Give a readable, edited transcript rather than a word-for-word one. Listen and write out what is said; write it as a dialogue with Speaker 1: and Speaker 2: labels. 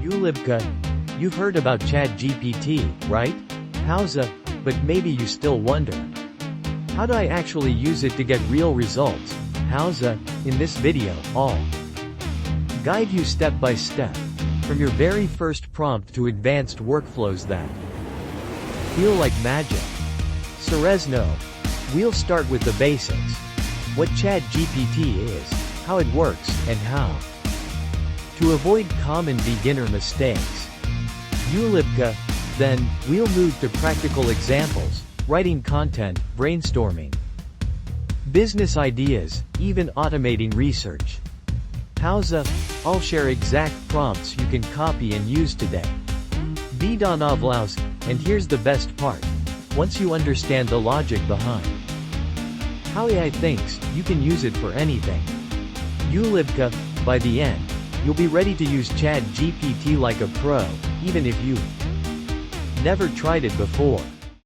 Speaker 1: Ulibka, you've heard about ChatGPT, right? Howza, but maybe you still wonder. How do I actually use it to get real results? Howza, in this video, I'll guide you step by step, from your very first prompt to advanced workflows that feel like magic. Serezno, we'll start with the basics. What ChatGPT is, how it works, and how to avoid common beginner mistakes. Ulibka, then, we'll move to practical examples, writing content, brainstorming business ideas, even automating research. Howza, I'll share exact prompts you can copy and use today. Vidanovlaus, and here's the best part. Once you understand the logic behind how AI thinks, you can use it for anything. Ulibka, by the end, you'll be ready to use ChatGPT like a pro, even if you've never tried it before.